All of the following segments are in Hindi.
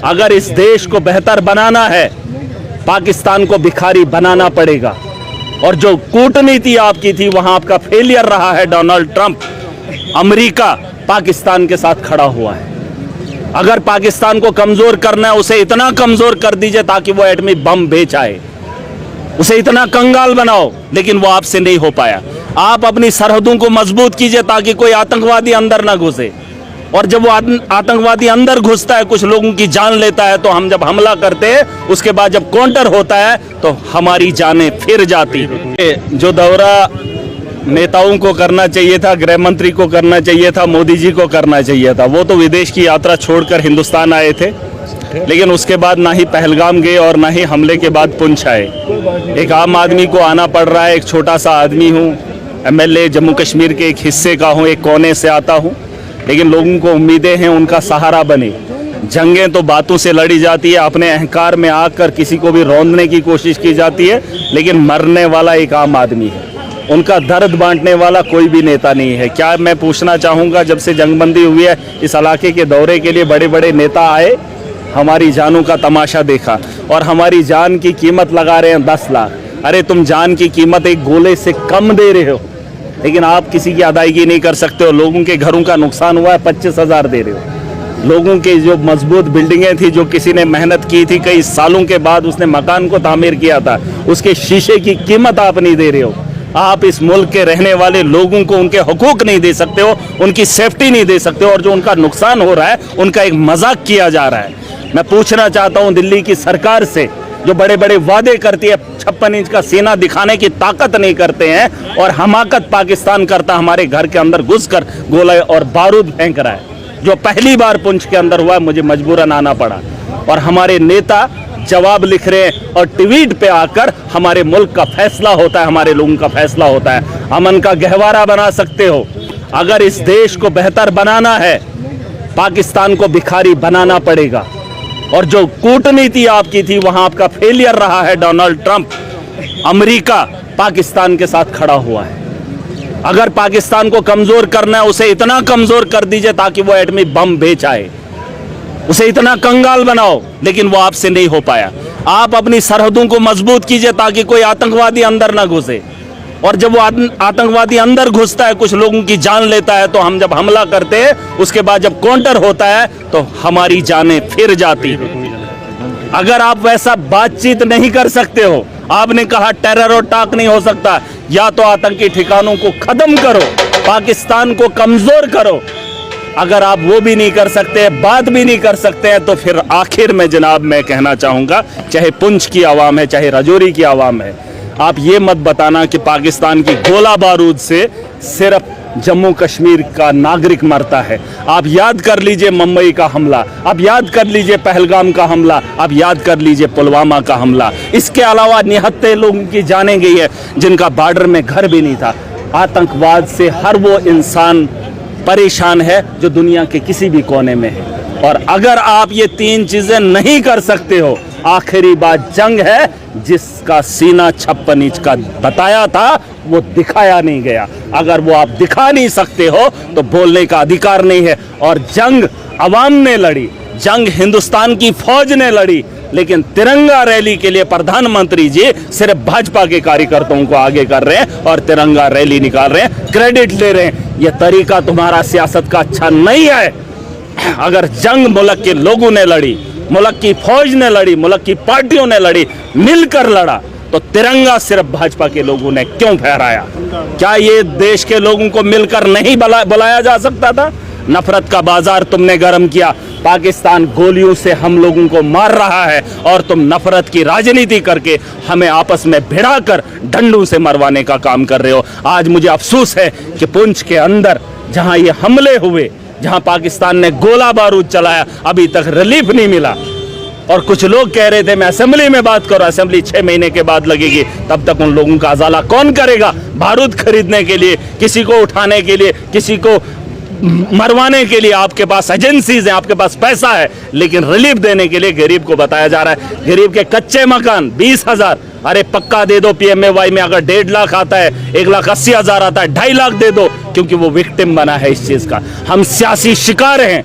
अगर इस देश को बेहतर बनाना है, पाकिस्तान को भिखारी बनाना पड़ेगा। और जो कूटनीति आपकी थी वहां आपका फेलियर रहा है। डोनाल्ड ट्रंप, अमेरिका पाकिस्तान के साथ खड़ा हुआ है। अगर पाकिस्तान को कमजोर करना है, उसे इतना कमजोर कर दीजिए ताकि वो एटमी बम बेच आए, उसे इतना कंगाल बनाओ, लेकिन वो आपसे नहीं हो पाया। आप अपनी सरहदों को मजबूत कीजिए ताकि कोई आतंकवादी अंदर ना घुसे। और जब वो आतंकवादी अंदर घुसता है, कुछ लोगों की जान लेता है, तो हम जब हमला करते हैं, उसके बाद जब काउंटर होता है तो हमारी जानें फिर जाती है। जो दौरा नेताओं को करना चाहिए था, गृह मंत्री को करना चाहिए था, मोदी जी को करना चाहिए था, वो तो विदेश की यात्रा छोड़कर हिंदुस्तान आए थे, लेकिन उसके बाद ना ही पहलगाम गए और ना ही हमले के बाद पुंछ आए। एक आम आदमी को आना पड़ रहा है। एक छोटा सा आदमी हूँ, एमएलए जम्मू कश्मीर के एक हिस्से का हूँ, एक कोने से आता हूँ, लेकिन लोगों को उम्मीदें हैं उनका सहारा बने। जंगें तो बातों से लड़ी जाती है, अपने अहंकार में आकर किसी को भी रौंदने की कोशिश की जाती है, लेकिन मरने वाला एक आम आदमी है। उनका दर्द बांटने वाला कोई भी नेता नहीं है। क्या मैं पूछना चाहूँगा, जब से जंगबंदी हुई है, इस इलाके के दौरे के लिए बड़े बड़े नेता आए, हमारी जानों का तमाशा देखा और हमारी जान की कीमत लगा रहे हैं 10 लाख। अरे तुम जान की कीमत एक गोले से कम दे रहे हो, लेकिन आप किसी की अदायगी नहीं कर सकते हो। लोगों के घरों का नुकसान हुआ है, 25,000 दे रहे हो। लोगों के जो मजबूत बिल्डिंगें थी, जो किसी ने मेहनत की थी, कई सालों के बाद उसने मकान को तामीर किया था, उसके शीशे की कीमत आप नहीं दे रहे हो। आप इस मुल्क के रहने वाले लोगों को उनके हकूक नहीं दे सकते हो, उनकी सेफ्टी नहीं दे सकते हो, और जो उनका नुकसान हो रहा है उनका एक मजाक किया जा रहा है। मैं पूछना चाहता हूं दिल्ली की सरकार से, जो बड़े बड़े वादे करती है, 56 इंच का सीना दिखाने की ताकत नहीं करते हैं, और हमाकत पाकिस्तान करता हमारे घर के अंदर घुसकर गोले और बारूद फेंक रहा है। जो पहली बार पुंछ के अंदर हुआ, मुझे मजबूरन आना पड़ा, और हमारे नेता जवाब लिख रहे हैं और ट्वीट पे आकर हमारे मुल्क का फैसला होता है, हमारे लोगों का फैसला होता है। अमन का गहवारा बना सकते हो। अगर इस देश को बेहतर बनाना है, पाकिस्तान को भिखारी बनाना पड़ेगा। और जो कूटनीति आपकी थी वहां आपका फेलियर रहा है। डोनाल्ड ट्रंप, अमेरिका पाकिस्तान के साथ खड़ा हुआ है। अगर पाकिस्तान को कमजोर करना है, उसे इतना कमजोर कर दीजिए ताकि वो एटमी बम बेच आए, उसे इतना कंगाल बनाओ, लेकिन वो आपसे नहीं हो पाया। आप अपनी सरहदों को मजबूत कीजिए ताकि कोई आतंकवादी अंदर ना घुसे। और जब वो आतंकवादी अंदर घुसता है, कुछ लोगों की जान लेता है, तो हम जब हमला करते हैं, उसके बाद जब काउंटर होता है तो हमारी जानें फिर जाती है। अगर आप वैसा बातचीत नहीं कर सकते हो, आपने कहा टेरर और टाक नहीं हो सकता, या तो आतंकी ठिकानों को खत्म करो, पाकिस्तान को कमजोर करो। अगर आप वो भी नहीं कर सकते, बात भी नहीं कर सकते हैं, तो फिर आखिर में जनाब मैं कहना चाहूँगा, चाहे पुंछ की आवाम है, चाहे राजौरी की आवाम है, आप ये मत बताना कि पाकिस्तान की गोला बारूद से सिर्फ जम्मू कश्मीर का नागरिक मरता है। आप याद कर लीजिए मुंबई का हमला, आप याद कर लीजिए पहलगाम का हमला, आप याद कर लीजिए पुलवामा का हमला। इसके अलावा निहत्ते लोगों की जाने गई है जिनका बॉर्डर में घर भी नहीं था। आतंकवाद से हर वो इंसान परेशान है जो दुनिया के किसी भी कोने में है। और अगर आप ये 3 चीजें नहीं कर सकते हो, आखिरी बात जंग है, जिसका सीना 56 इंच का बताया था वो दिखाया नहीं गया। अगर वो आप दिखा नहीं सकते हो तो बोलने का अधिकार नहीं है। और जंग अवाम ने लड़ी, जंग हिंदुस्तान की फौज ने लड़ी, लेकिन तिरंगा रैली के लिए प्रधानमंत्री जी सिर्फ भाजपा के कार्यकर्ताओं को आगे कर रहे हैं और तिरंगा रैली निकाल रहे हैं, क्रेडिट ले रहे हैं। यह तरीका तुम्हारा सियासत का अच्छा नहीं है। अगर जंग मुल्क के लोगों ने लड़ी, मुल्क की फौज ने लड़ी, मुल्क की पार्टियों ने लड़ी, मिलकर लड़ा, तो तिरंगा सिर्फ भाजपा के लोगों ने क्यों फहराया? क्या ये देश के लोगों को मिलकर नहीं बुलाया जा सकता था? नफरत का बाजार तुमने गर्म किया। पाकिस्तान गोलियों से हम लोगों को मार रहा है और तुम नफरत की राजनीति करके हमें आपस में भिड़ाकर डंडों से मरवाने का काम कर रहे हो। आज मुझे अफसोस है कि पुंछ के अंदर जहां ये हमले हुए, जहां पाकिस्तान ने गोला बारूद चलाया, अभी तक रिलीफ नहीं मिला। और कुछ लोग कह रहे थे मैं असेंबली में बात करूं, असेंबली 6 महीने के बाद लगेगी, तब तक उन लोगों का अजाला कौन करेगा? बारूद खरीदने के लिए, किसी को उठाने के लिए, किसी को मरवाने के लिए आपके पास एजेंसीज हैं, आपके पास पैसा है, लेकिन रिलीफ देने के लिए गरीब को बताया जा रहा है गरीब के कच्चे मकान 20,000, अरे पक्का दे दो। PMAY में अगर 1.5 लाख आता है, 1,80,000 आता है, 2.5 लाख दे दो, क्योंकि वो विक्टिम बना है इस चीज का। हम सियासी शिकार हैं।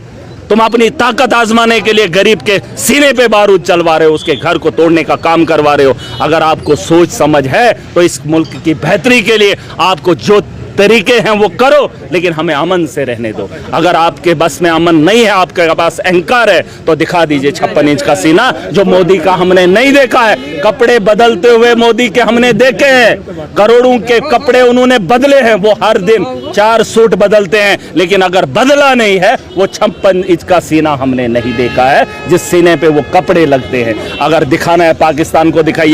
तुम अपनी ताकत आजमाने के लिए गरीब के सीने पे बारूद चलवा रहे हो, उसके घर को तोड़ने का काम करवा रहे हो। अगर आपको सोच समझ है तो इस मुल्क की बेहतरी के लिए आपको जो तरीके हैं वो करो, लेकिन हमें अमन से रहने दो। अगर आपके बस में अमन नहीं है, आपके पास अहंकार है, तो दिखा दीजिए 56 इंच का सीना जो मोदी का हमने नहीं देखा है। कपड़े बदलते हुए मोदी के हमने देखे हैं, करोड़ों के कपड़े उन्होंने बदले हैं, वो हर दिन 4 सूट बदलते हैं, लेकिन अगर बदला नहीं है वो 56 इंच का सीना हमने नहीं देखा है जिस सीने पे वो कपड़े लगते हैं। अगर दिखाना है पाकिस्तान को दिखाइए।